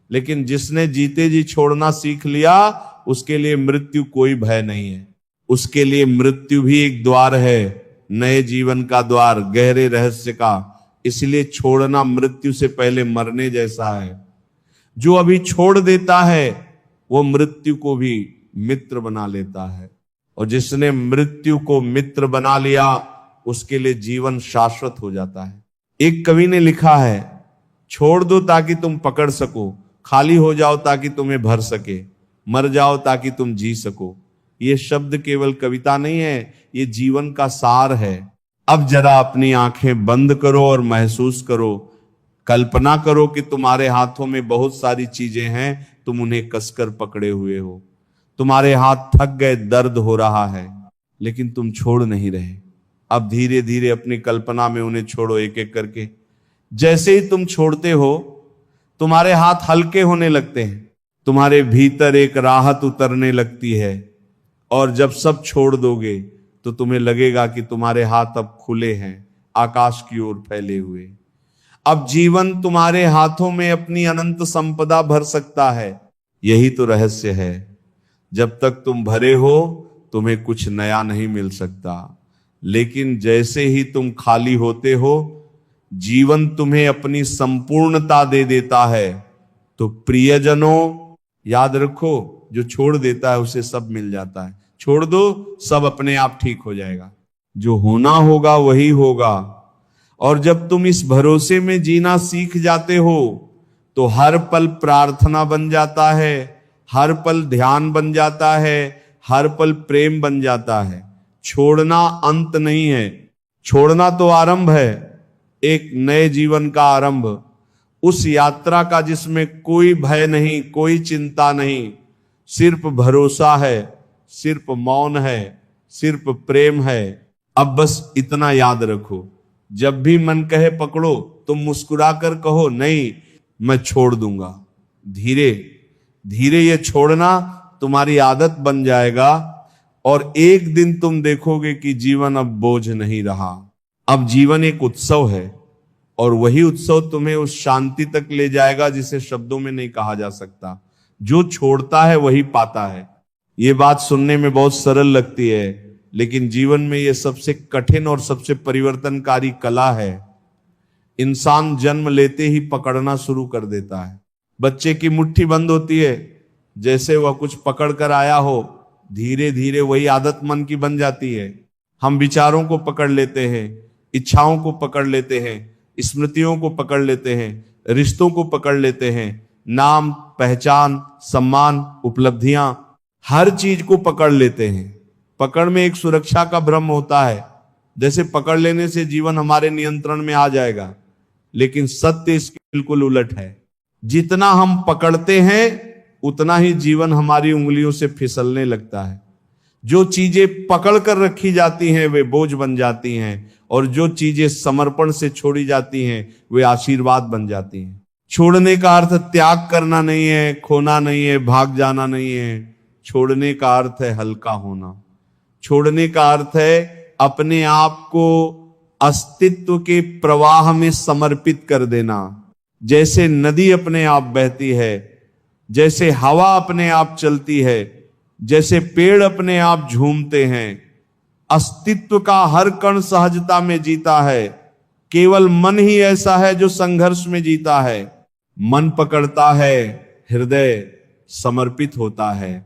लेकिन जिसने जीते जी छोड़ना सीख लिया उसके लिए मृत्यु कोई भय नहीं है। उसके लिए मृत्यु भी एक द्वार है, नए जीवन का द्वार, गहरे रहस्य का। इसलिए छोड़ना मृत्यु से पहले मरने जैसा है। जो अभी छोड़ देता है वो मृत्यु को भी मित्र बना लेता है, और जिसने मृत्यु को मित्र बना लिया उसके लिए जीवन शाश्वत हो जाता है। एक कवि ने लिखा है, छोड़ दो ताकि तुम पकड़ सको, खाली हो जाओ ताकि तुम्हें भर सके, मर जाओ ताकि तुम जी सको। ये शब्द केवल कविता नहीं है, ये जीवन का सार है। अब जरा अपनी आंखें बंद करो और महसूस करो, कल्पना करो कि तुम्हारे हाथों में बहुत सारी चीजें हैं, तुम उन्हें कसकर पकड़े हुए हो। तुम्हारे हाथ थक गए, दर्द हो रहा है, लेकिन तुम छोड़ नहीं रहे। अब धीरे धीरे अपनी कल्पना में उन्हें छोड़ो, एक एक करके। जैसे ही तुम छोड़ते हो तुम्हारे हाथ हल्के होने लगते हैं, तुम्हारे भीतर एक राहत उतरने लगती है, और जब सब छोड़ दोगे तो तुम्हें लगेगा कि तुम्हारे हाथ अब खुले हैं, आकाश की ओर फैले हुए। अब जीवन तुम्हारे हाथों में अपनी अनंत संपदा भर सकता है। यही तो रहस्य है। जब तक तुम भरे हो तुम्हें कुछ नया नहीं मिल सकता, लेकिन जैसे ही तुम खाली होते हो जीवन तुम्हें अपनी संपूर्णता दे देता है। तो प्रियजनों, याद रखो, जो छोड़ देता है उसे सब मिल जाता है। छोड़ दो, सब अपने आप ठीक हो जाएगा। जो होना होगा वही होगा। और जब तुम इस भरोसे में जीना सीख जाते हो तो हर पल प्रार्थना बन जाता है, हर पल ध्यान बन जाता है, हर पल प्रेम बन जाता है। छोड़ना अंत नहीं है, छोड़ना तो आरंभ है, एक नए जीवन का आरंभ, उस यात्रा का जिसमें कोई भय नहीं, कोई चिंता नहीं, सिर्फ भरोसा है, सिर्फ मौन है, सिर्फ प्रेम है। अब बस इतना याद रखो, जब भी मन कहे पकड़ो, तुम मुस्कुराकर कहो नहीं, मैं छोड़ दूंगा। धीरे धीरे ये छोड़ना तुम्हारी आदत बन जाएगा, और एक दिन तुम देखोगे कि जीवन अब बोझ नहीं रहा। अब जीवन एक उत्सव है, और वही उत्सव तुम्हें उस शांति तक ले जाएगा जिसे शब्दों में नहीं कहा जा सकता। जो छोड़ता है वही पाता है। ये बात सुनने में बहुत सरल लगती है, लेकिन जीवन में यह सबसे कठिन और सबसे परिवर्तनकारी कला है। इंसान जन्म लेते ही पकड़ना शुरू कर देता है। बच्चे की मुट्ठी बंद होती है, जैसे वह कुछ पकड़ कर आया हो, धीरे धीरे वही आदत मन की बन जाती है। हम विचारों को पकड़ लेते हैं, इच्छाओं को पकड़ लेते हैं, स्मृतियों को पकड़ लेते हैं, रिश्तों को पकड़ लेते हैं, नाम, पहचान, सम्मान, उपलब्धियां, हर चीज को पकड़ लेते हैं। पकड़ में एक सुरक्षा का भ्रम होता है, जैसे पकड़ लेने से जीवन हमारे नियंत्रण में आ जाएगा, लेकिन सत्य इसके बिल्कुल उलट है। जितना हम पकड़ते हैं उतना ही जीवन हमारी उंगलियों से फिसलने लगता है। जो चीजें पकड़ कर रखी जाती हैं वे बोझ बन जाती हैं, और जो चीजें समर्पण से छोड़ी जाती हैं वे आशीर्वाद बन जाती हैं। छोड़ने का अर्थ त्याग करना नहीं है, खोना नहीं है, भाग जाना नहीं है। छोड़ने का अर्थ है हल्का होना। छोड़ने का अर्थ है अपने आप को अस्तित्व के प्रवाह में समर्पित कर देना। जैसे नदी अपने आप बहती है, जैसे हवा अपने आप चलती है, जैसे पेड़ अपने आप झूमते हैं, अस्तित्व का हर कण सहजता में जीता है। केवल मन ही ऐसा है जो संघर्ष में जीता है। मन पकड़ता है, हृदय समर्पित होता है,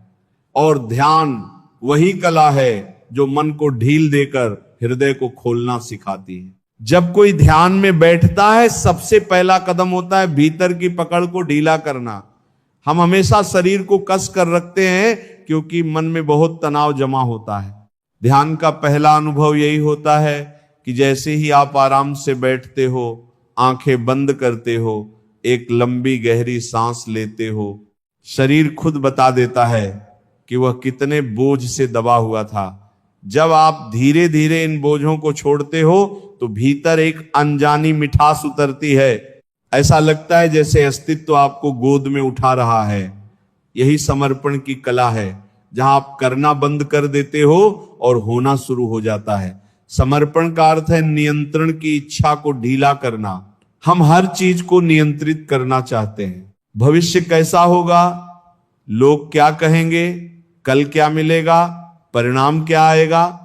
और ध्यान वही कला है जो मन को ढील देकर हृदय को खोलना सिखाती है। जब कोई ध्यान में बैठता है, सबसे पहला कदम होता है भीतर की पकड़ को ढीला करना। हम हमेशा शरीर को कस कर रखते हैं क्योंकि मन में बहुत तनाव जमा होता है। ध्यान का पहला अनुभव यही होता है कि जैसे ही आप आराम से बैठते हो, आंखें बंद करते हो, एक लंबी गहरी सांस लेते हो, शरीर खुद बता देता है कि वह कितने बोझ से दबा हुआ था। जब आप धीरे धीरे इन बोझों को छोड़ते हो तो भीतर एक अनजानी मिठास उतरती है। ऐसा लगता है जैसे अस्तित्व आपको गोद में उठा रहा है। यही समर्पण की कला है, जहां आप करना बंद कर देते हो और होना शुरू हो जाता है। समर्पण का अर्थ है नियंत्रण की इच्छा को ढीला करना। हम हर चीज को नियंत्रित करना चाहते हैं। भविष्य कैसा होगा, लोग क्या कहेंगे, कल क्या मिलेगा, परिणाम क्या आएगा,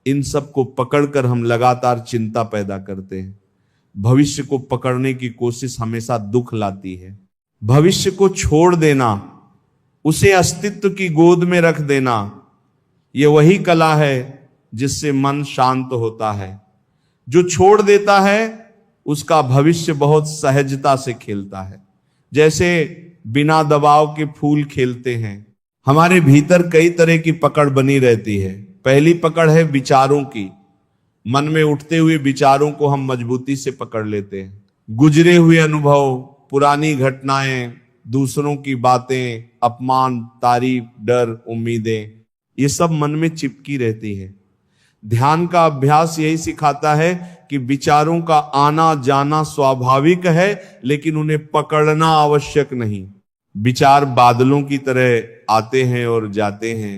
इन सब को पकड़कर हम लगातार चिंता पैदा करते हैं। भविष्य को पकड़ने की कोशिश हमेशा दुख लाती है। भविष्य को छोड़ देना, उसे अस्तित्व की गोद में रख देना, यह वही कला है जिससे मन शांत होता है। जो छोड़ देता है उसका भविष्य बहुत सहजता से खिलता है, जैसे बिना दबाव के फूल खिलते हैं। हमारे भीतर कई तरह की पकड़ बनी रहती है। पहली पकड़ है विचारों की। मन में उठते हुए विचारों को हम मजबूती से पकड़ लेते हैं। गुजरे हुए अनुभव, पुरानी घटनाएं, दूसरों की बातें, अपमान, तारीफ, डर, उम्मीदें, ये सब मन में चिपकी रहती है। ध्यान का अभ्यास यही सिखाता है कि विचारों का आना जाना स्वाभाविक है, लेकिन उन्हें पकड़ना आवश्यक नहीं। विचार बादलों की तरह आते हैं और जाते हैं।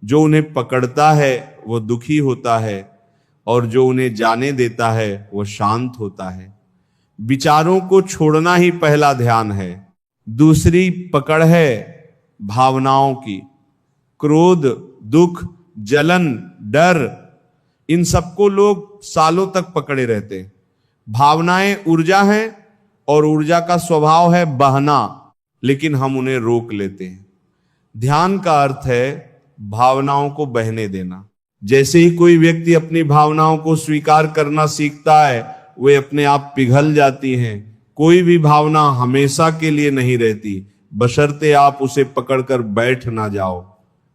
जो उन्हें पकड़ता है वो दुखी होता है, और जो उन्हें जाने देता है वो शांत होता है। विचारों को छोड़ना ही पहला ध्यान है। दूसरी पकड़ है भावनाओं की। क्रोध, दुख, जलन, डर, इन सबको लोग सालों तक पकड़े रहते हैं। भावनाएं ऊर्जा है, और ऊर्जा का स्वभाव है बहना, लेकिन हम उन्हें रोक लेते हैं। ध्यान का अर्थ है भावनाओं को बहने देना। जैसे ही कोई व्यक्ति अपनी भावनाओं को स्वीकार करना सीखता है, वे अपने आप पिघल जाती हैं। कोई भी भावना हमेशा के लिए नहीं रहती, बशर्ते आप उसे पकड़कर बैठ ना जाओ।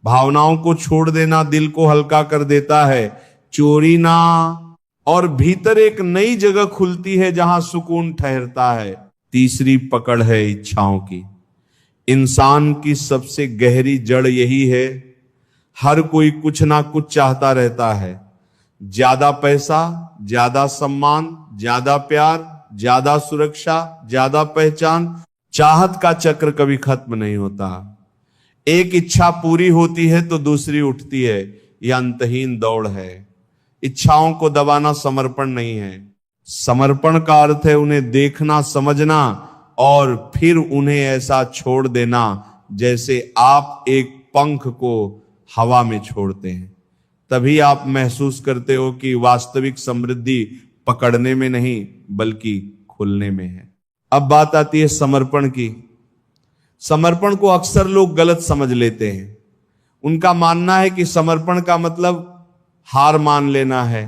भावनाओं को छोड़ देना दिल को हल्का कर देता है। चोरी ना, और भीतर एक नई जगह खुलती है जहां सुकून ठहरता है। तीसरी पकड़ है इच्छाओं की। इंसान की सबसे गहरी जड़ यही है। हर कोई कुछ ना कुछ चाहता रहता है। ज्यादा पैसा, ज्यादा सम्मान, ज्यादा प्यार, ज्यादा सुरक्षा, ज्यादा पहचान। चाहत का चक्र कभी खत्म नहीं होता। एक इच्छा पूरी होती है तो दूसरी उठती है। यह अंतहीन दौड़ है। इच्छाओं को दबाना समर्पण नहीं है। समर्पण का अर्थ है उन्हें देखना, समझना, और फिर उन्हें ऐसा छोड़ देना जैसे आप एक पंख को हवा में छोड़ते हैं। तभी आप महसूस करते हो कि वास्तविक समृद्धि पकड़ने में नहीं बल्कि खुलने में है। अब बात आती है समर्पण की। समर्पण को अक्सर लोग गलत समझ लेते हैं। उनका मानना है कि समर्पण का मतलब हार मान लेना है,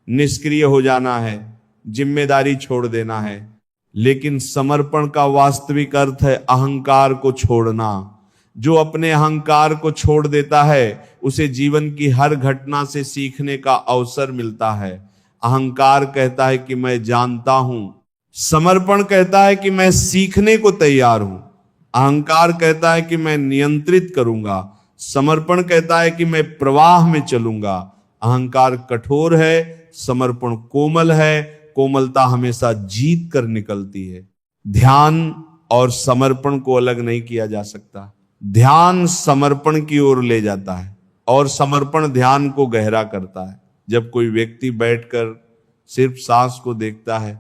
निष्क्रिय हो जाना है, जिम्मेदारी छोड़ देना है। लेकिन समर्पण का वास्तविक अर्थ है अहंकार को छोड़ना, जो अपने अहंकार को छोड़ देता है उसे जीवन की हर घटना से सीखने का अवसर मिलता है। अहंकार कहता है कि मैं जानता हूं, समर्पण कहता है कि मैं सीखने को तैयार हूं। अहंकार कहता है कि मैं नियंत्रित करूंगा, समर्पण कहता है कि मैं प्रवाह में चलूंगा। अहंकार कठोर है, समर्पण कोमल है, कोमलता हमेशा जीत कर निकलती है। ध्यान और समर्पण को अलग नहीं किया जा सकता। ध्यान समर्पण की ओर ले जाता है और समर्पण ध्यान को गहरा करता है। जब कोई व्यक्ति बैठकर सिर्फ सांस को देखता है,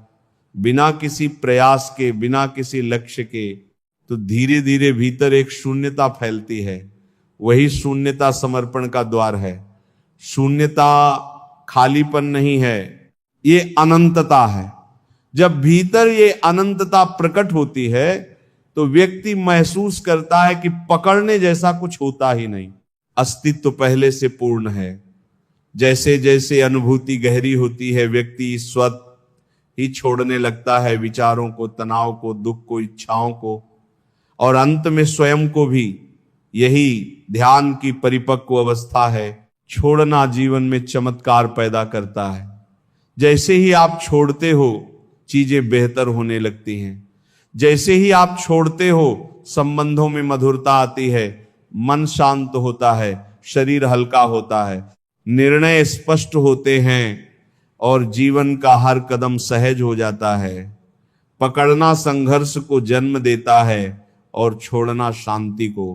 बिना किसी प्रयास के, बिना किसी लक्ष्य के, तो धीरे धीरे भीतर एक शून्यता फैलती है। वही शून्यता समर्पण का द्वार है। शून्यता खालीपन नहीं है, ये अनंतता है। जब भीतर ये अनंतता प्रकट होती है तो व्यक्ति महसूस करता है कि पकड़ने जैसा कुछ होता ही नहीं, अस्तित्व पहले से पूर्ण है। जैसे जैसे अनुभूति गहरी होती है, व्यक्ति स्वतः ही छोड़ने लगता है विचारों को, तनाव को, दुख को, इच्छाओं को, और अंत में स्वयं को भी। यही ध्यान की परिपक्व अवस्था है। छोड़ना जीवन में चमत्कार पैदा करता है। जैसे ही आप छोड़ते हो चीजें बेहतर होने लगती हैं। जैसे ही आप छोड़ते हो संबंधों में मधुरता आती है, मन शांत होता है, शरीर हल्का होता है, निर्णय स्पष्ट होते हैं और जीवन का हर कदम सहज हो जाता है। पकड़ना संघर्ष को जन्म देता है और छोड़ना शांति को।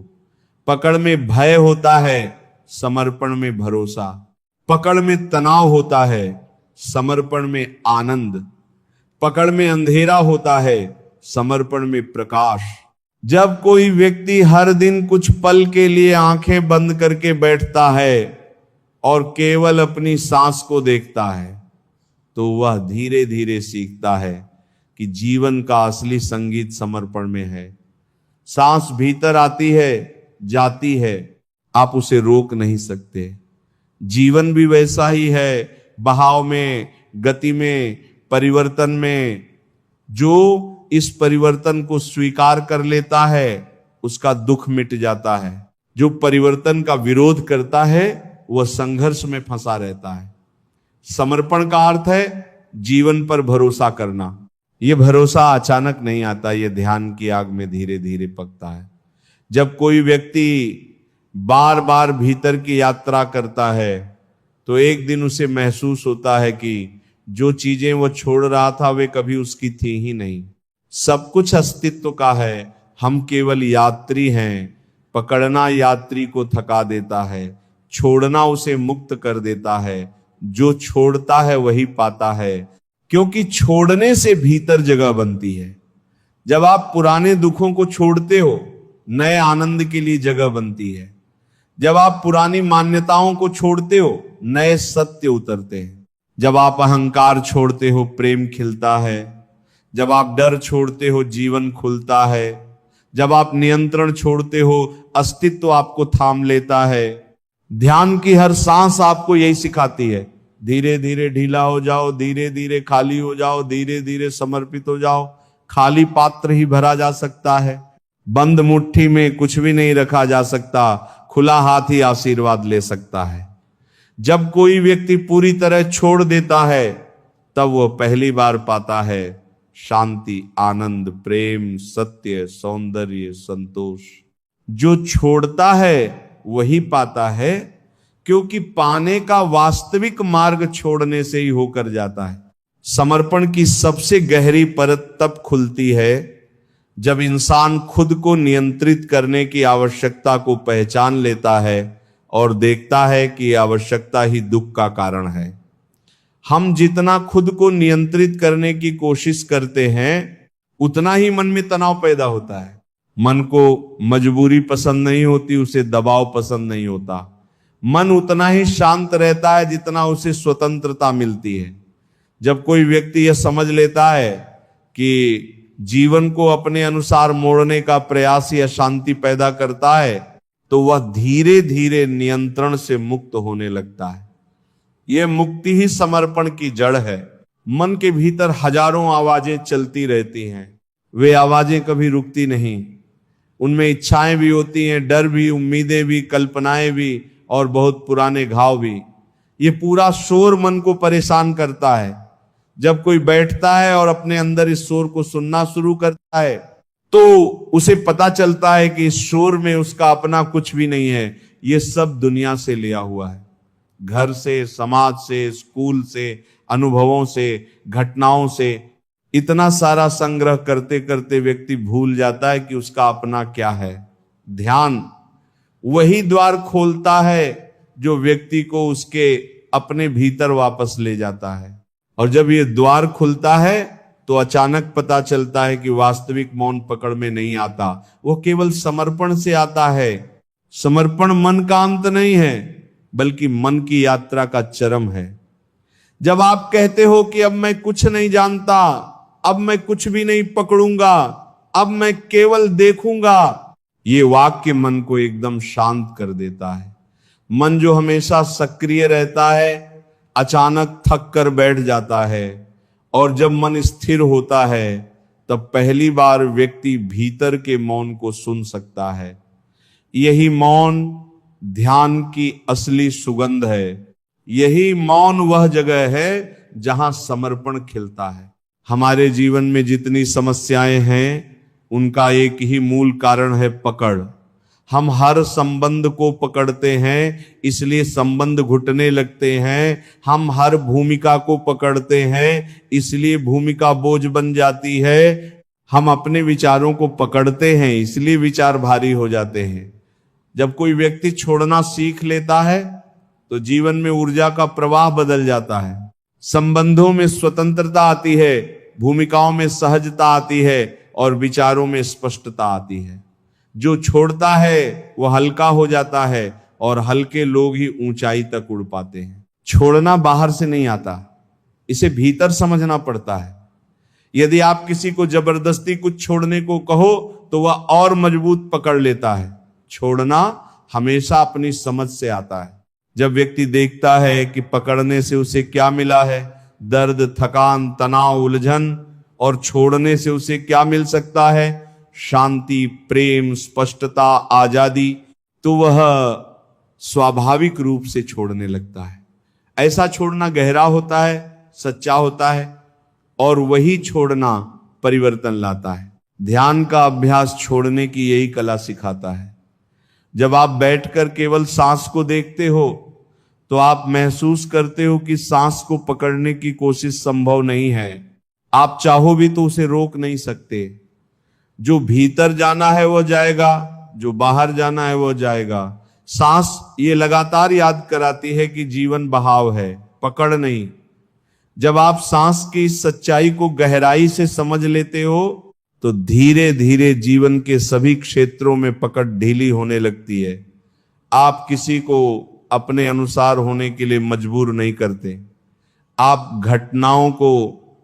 पकड़ में भय होता है, समर्पण में भरोसा। पकड़ में तनाव होता है, समर्पण में आनंद। पकड़ में अंधेरा होता है, समर्पण में प्रकाश। जब कोई व्यक्ति हर दिन कुछ पल के लिए आंखें बंद करके बैठता है और केवल अपनी सांस को देखता है, तो वह धीरे धीरे सीखता है कि जीवन का असली संगीत समर्पण में है। सांस भीतर आती है, जाती है, आप उसे रोक नहीं सकते। जीवन भी वैसा ही है, बहाव में, गति में, परिवर्तन में। जो इस परिवर्तन को स्वीकार कर लेता है उसका दुख मिट जाता है। जो परिवर्तन का विरोध करता है वह संघर्ष में फंसा रहता है। समर्पण का अर्थ है जीवन पर भरोसा करना। यह भरोसा अचानक नहीं आता, यह ध्यान की आग में धीरे धीरे पकता है। जब कोई व्यक्ति बार बार भीतर की यात्रा करता है तो एक दिन उसे महसूस होता है कि जो चीजें वो छोड़ रहा था वे कभी उसकी थी ही नहीं। सब कुछ अस्तित्व का है, हम केवल यात्री हैं। पकड़ना यात्री को थका देता है, छोड़ना उसे मुक्त कर देता है। जो छोड़ता है वही पाता है, क्योंकि छोड़ने से भीतर जगह बनती है। जब आप पुराने दुखों को छोड़ते हो, नए आनंद के लिए जगह बनती है। जब आप पुरानी मान्यताओं को छोड़ते हो, नए सत्य उतरते हैं। जब आप अहंकार छोड़ते हो, प्रेम खिलता है। जब आप डर छोड़ते हो, जीवन खुलता है। जब आप नियंत्रण छोड़ते हो, अस्तित्व आपको थाम लेता है। ध्यान की हर सांस आपको यही सिखाती है, धीरे धीरे ढीला हो जाओ, धीरे धीरे खाली हो जाओ, धीरे धीरे समर्पित हो जाओ। खाली पात्र ही भरा जा सकता है, बंद मुट्ठी में कुछ भी नहीं रखा जा सकता। खुला हाथ ही आशीर्वाद ले सकता है। जब कोई व्यक्ति पूरी तरह छोड़ देता है तब वह पहली बार पाता है शांति, आनंद, प्रेम, सत्य, सौंदर्य, संतोष। जो छोड़ता है वही पाता है, क्योंकि पाने का वास्तविक मार्ग छोड़ने से ही होकर जाता है। समर्पण की सबसे गहरी परत तब खुलती है जब इंसान खुद को नियंत्रित करने की आवश्यकता को पहचान लेता है और देखता है कि आवश्यकता ही दुख का कारण है। हम जितना खुद को नियंत्रित करने की कोशिश करते हैं उतना ही मन में तनाव पैदा होता है। मन को मजबूरी पसंद नहीं होती, उसे दबाव पसंद नहीं होता। मन उतना ही शांत रहता है जितना उसे स्वतंत्रता मिलती है। जब कोई व्यक्ति यह समझ लेता है कि जीवन को अपने अनुसार मोड़ने का प्रयास या शांति पैदा करता है, तो वह धीरे धीरे नियंत्रण से मुक्त होने लगता है। यह मुक्ति ही समर्पण की जड़ है। मन के भीतर हजारों आवाजें चलती रहती हैं, वे आवाजें कभी रुकती नहीं। उनमें इच्छाएं भी होती हैं, डर भी, उम्मीदें भी, कल्पनाएं भी और बहुत पुराने घाव भी। ये पूरा शोर मन को परेशान करता है। जब कोई बैठता है और अपने अंदर इस शोर को सुनना शुरू करता है तो उसे पता चलता है कि इस शोर में उसका अपना कुछ भी नहीं है, ये सब दुनिया से लिया हुआ है। घर से, समाज से, स्कूल से, अनुभवों से, घटनाओं से इतना सारा संग्रह करते करते व्यक्ति भूल जाता है कि उसका अपना क्या है। ध्यान वही द्वार खोलता है जो व्यक्ति को उसके अपने भीतर वापस ले जाता है। और जब ये द्वार खुलता है तो अचानक पता चलता है कि वास्तविक मौन पकड़ में नहीं आता, वो केवल समर्पण से आता है। समर्पण मन का अंत नहीं है, बल्कि मन की यात्रा का चरम है। जब आप कहते हो कि अब मैं कुछ नहीं जानता, अब मैं कुछ भी नहीं पकड़ूंगा, अब मैं केवल देखूंगा, ये वाक्य मन को एकदम शांत कर देता है। मन जो हमेशा सक्रिय रहता है अचानक थक कर बैठ जाता है, और जब मन स्थिर होता है तब पहली बार व्यक्ति भीतर के मौन को सुन सकता है। यही मौन ध्यान की असली सुगंध है। यही मौन वह जगह है जहां समर्पण खिलता है। हमारे जीवन में जितनी समस्याएं हैं उनका एक ही मूल कारण है पकड़। हम हर संबंध को पकड़ते हैं, इसलिए संबंध घुटने लगते हैं। हम हर भूमिका को पकड़ते हैं, इसलिए भूमिका बोझ बन जाती है। हम अपने विचारों को पकड़ते हैं, इसलिए विचार भारी हो जाते हैं। जब कोई व्यक्ति छोड़ना सीख लेता है तो जीवन में ऊर्जा का प्रवाह बदल जाता है। संबंधों में स्वतंत्रता आती है, भूमिकाओं में सहजता आती है और विचारों में स्पष्टता आती है। जो छोड़ता है वह हल्का हो जाता है और हल्के लोग ही ऊंचाई तक उड़ पाते हैं। छोड़ना बाहर से नहीं आता, इसे भीतर समझना पड़ता है। यदि आप किसी को जबरदस्ती कुछ छोड़ने को कहो तो वह और मजबूत पकड़ लेता है। छोड़ना हमेशा अपनी समझ से आता है। जब व्यक्ति देखता है कि पकड़ने से उसे क्या मिला है, दर्द, थकान, तनाव, उलझन, और छोड़ने से उसे क्या मिल सकता है, शांति, प्रेम, स्पष्टता, आजादी, तो वह स्वाभाविक रूप से छोड़ने लगता है। ऐसा छोड़ना गहरा होता है, सच्चा होता है, और वही छोड़ना परिवर्तन लाता है। ध्यान का अभ्यास छोड़ने की यही कला सिखाता है। जब आप बैठकर केवल सांस को देखते हो तो आप महसूस करते हो कि सांस को पकड़ने की कोशिश संभव नहीं है। आप चाहो भी तो उसे रोक नहीं सकते। जो भीतर जाना है वो जाएगा, जो बाहर जाना है वो जाएगा। सांस ये लगातार याद कराती है कि जीवन बहाव है, पकड़ नहीं। जब आप सांस की सच्चाई को गहराई से समझ लेते हो तो धीरे धीरे जीवन के सभी क्षेत्रों में पकड़ ढीली होने लगती है। आप किसी को अपने अनुसार होने के लिए मजबूर नहीं करते। आप घटनाओं को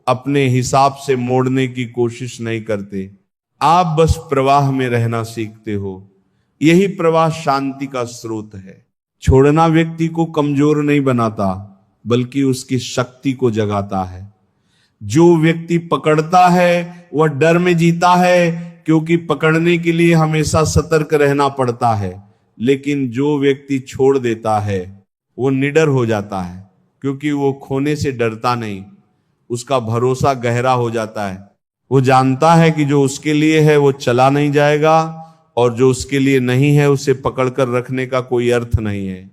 अपने हिसाब से मोड़ने की कोशिश नहीं करते। आप बस प्रवाह में रहना सीखते हो। यही प्रवाह शांति का स्रोत है। छोड़ना व्यक्ति को कमजोर नहीं बनाता, बल्कि उसकी शक्ति को जगाता है। जो व्यक्ति पकड़ता है वह डर में जीता है, क्योंकि पकड़ने के लिए हमेशा सतर्क रहना पड़ता है। लेकिन जो व्यक्ति छोड़ देता है वो निडर हो जाता है, क्योंकि वो खोने से डरता नहीं। उसका भरोसा गहरा हो जाता है। वो जानता है कि जो उसके लिए है वो चला नहीं जाएगा, और जो उसके लिए नहीं है उसे पकड़कर रखने का कोई अर्थ नहीं है।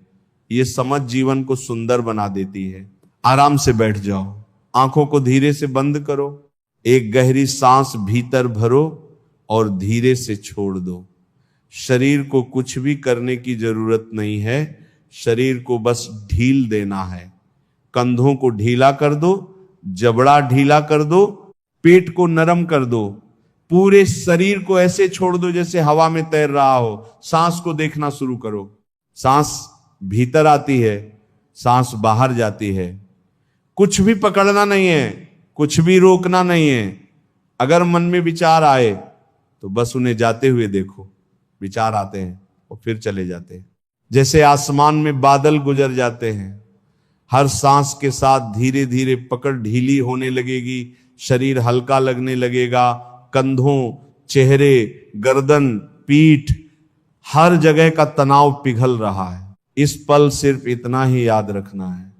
ये समझ जीवन को सुंदर बना देती है। आराम से बैठ जाओ, आंखों को धीरे से बंद करो, एक गहरी सांस भीतर भरो और धीरे से छोड़ दो। शरीर को कुछ भी करने की जरूरत नहीं है, शरीर को बस ढील देना है। कंधों को ढीला कर दो, जबड़ा ढीला कर दो, पेट को नरम कर दो, पूरे शरीर को ऐसे छोड़ दो जैसे हवा में तैर रहा हो। सांस को देखना शुरू करो। सांस भीतर आती है, सांस बाहर जाती है। कुछ भी पकड़ना नहीं है, कुछ भी रोकना नहीं है। अगर मन में विचार आए तो बस उन्हें जाते हुए देखो। विचार आते हैं और फिर चले जाते हैं, जैसे आसमान में बादल गुजर जाते हैं। हर सांस के साथ धीरे धीरे पकड़ ढीली होने लगेगी, शरीर हल्का लगने लगेगा। कंधों, चेहरे, गर्दन, पीठ, हर जगह का तनाव पिघल रहा है। इस पल सिर्फ इतना ही याद रखना है,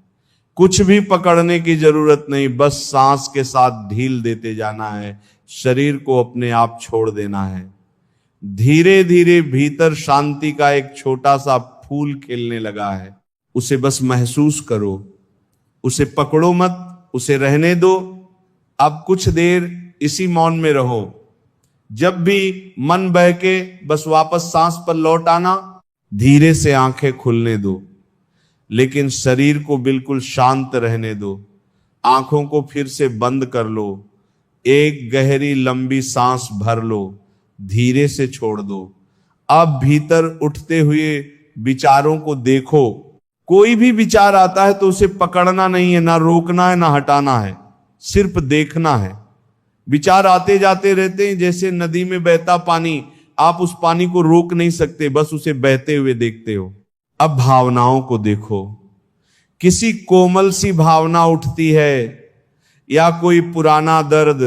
कुछ भी पकड़ने की जरूरत नहीं, बस सांस के साथ ढील देते जाना है, शरीर को अपने आप छोड़ देना है। धीरे धीरे भीतर शांति का एक छोटा सा फूल खिलने लगा है, उसे बस महसूस करो, उसे पकड़ो मत, उसे रहने दो। अब कुछ देर इसी मौन में रहो। जब भी मन बहके बस वापस सांस पर लौट आना, धीरे से आंखें खुलने दो, लेकिन शरीर को बिल्कुल शांत रहने दो। आंखों को फिर से बंद कर लो, एक गहरी लंबी सांस भर लो, धीरे से छोड़ दो। अब भीतर उठते हुए विचारों को देखो। कोई भी विचार आता है तो उसे पकड़ना नहीं है, ना रोकना है, ना हटाना है, सिर्फ देखना है। विचार आते जाते रहते हैं जैसे नदी में बहता पानी, आप उस पानी को रोक नहीं सकते, बस उसे बहते हुए देखते हो। अब भावनाओं को देखो, किसी कोमल सी भावना उठती है, या कोई पुराना दर्द,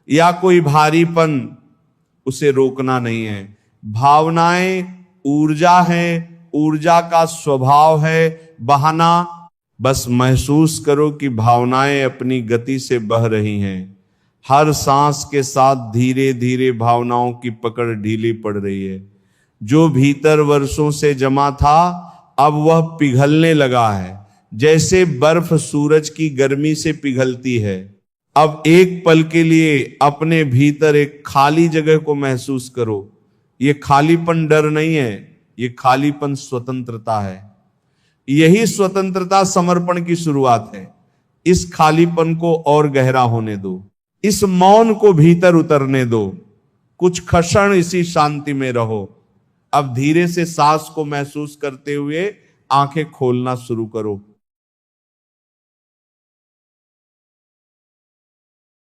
या कोई भारीपन, उसे रोकना नहीं है। भावनाएं ऊर्जा है, ऊर्जा का स्वभाव है बहाना। बस महसूस करो कि भावनाएं अपनी गति से बह रही हैं। हर सांस के साथ धीरे धीरे भावनाओं की पकड़ ढीली पड़ रही है। जो भीतर वर्षों से जमा था अब वह पिघलने लगा है, जैसे बर्फ सूरज की गर्मी से पिघलती है। अब एक पल के लिए अपने भीतर एक खाली जगह को महसूस करो। ये खालीपन डर नहीं है, ये खालीपन स्वतंत्रता है। यही स्वतंत्रता समर्पण की शुरुआत है। इस खालीपन को और गहरा होने दो, इस मौन को भीतर उतरने दो। कुछ क्षण इसी शांति में रहो। अब धीरे से सांस को महसूस करते हुए आंखें खोलना शुरू करो।